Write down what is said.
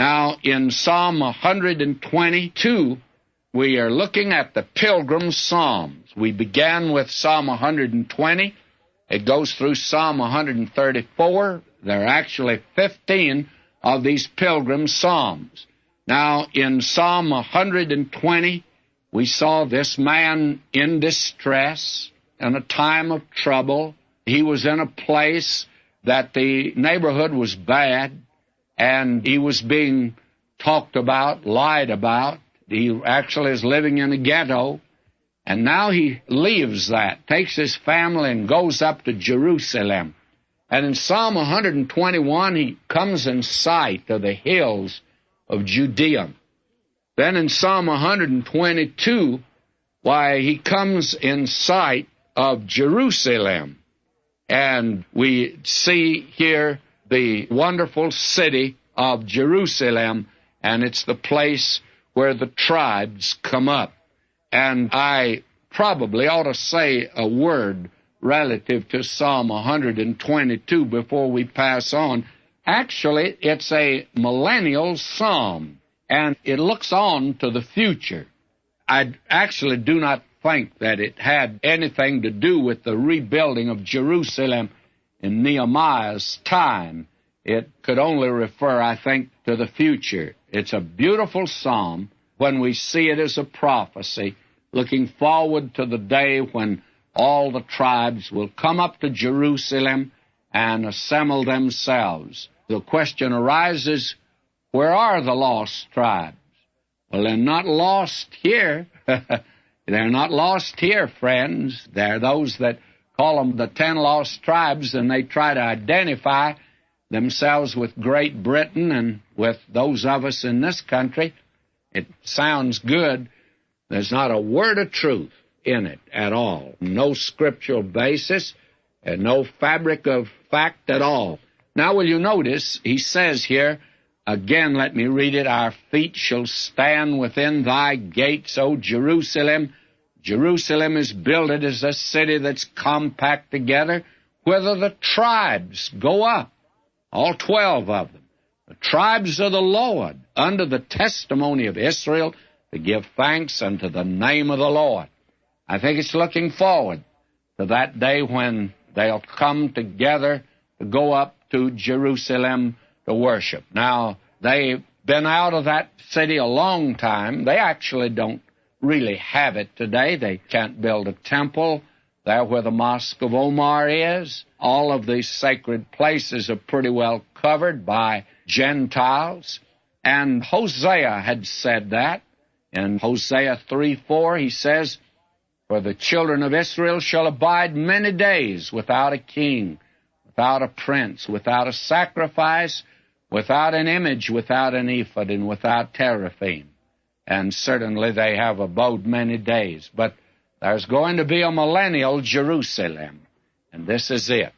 Now, in Psalm 122, we are looking at the Pilgrim's Psalms. We began with Psalm 120. It goes through Psalm 134. There are actually 15 of these Pilgrim's Psalms. Now, in Psalm 120, we saw this man in distress, in a time of trouble. He was in a place that the neighborhood was bad, and he was being talked about, lied about. He actually is living in a ghetto. And now he leaves that, takes his family and goes up to Jerusalem. And in Psalm 121, he comes in sight of the hills of Judea. Then in Psalm 122, he comes in sight of Jerusalem. And we see here the wonderful city of Jerusalem, and it's the place where the tribes come up. And I probably ought to say a word relative to Psalm 122 before we pass on. Actually, it's a millennial psalm, and it looks on to the future. I actually do not think that it had anything to do with the rebuilding of Jerusalem in Nehemiah's time. It could only refer, I think, to the future. It's a beautiful psalm when we see it as a prophecy, looking forward to the day when all the tribes will come up to Jerusalem and assemble themselves. The question arises, where are the lost tribes? Well, they're not lost here. They're not lost here, friends. They're those that call them the 10 lost tribes, and they try to identify themselves with Great Britain and with those of us in this country. It sounds good. There's not a word of truth in it at all. No scriptural basis and no fabric of fact at all. Now, will you notice, he says here, again, let me read it, our feet shall stand within thy gates, O Jerusalem. Jerusalem is builded as a city that's compact together, whither the tribes go up, all 12 of them. The tribes of the Lord, under the testimony of Israel, to give thanks unto the name of the Lord. I think it's looking forward to that day when they'll come together to go up to Jerusalem to worship. Now, they've been out of that city a long time. They actually don't really have it today. They can't build a temple there where the Mosque of Omar is. All of these sacred places are pretty well covered by Gentiles. And Hosea had said that. In Hosea 3:4, he says, for the children of Israel shall abide many days without a king, without a prince, without a sacrifice, without an image, without an ephod, and without teraphim. And certainly they have abode many days. But there's going to be a millennial Jerusalem, and this is it.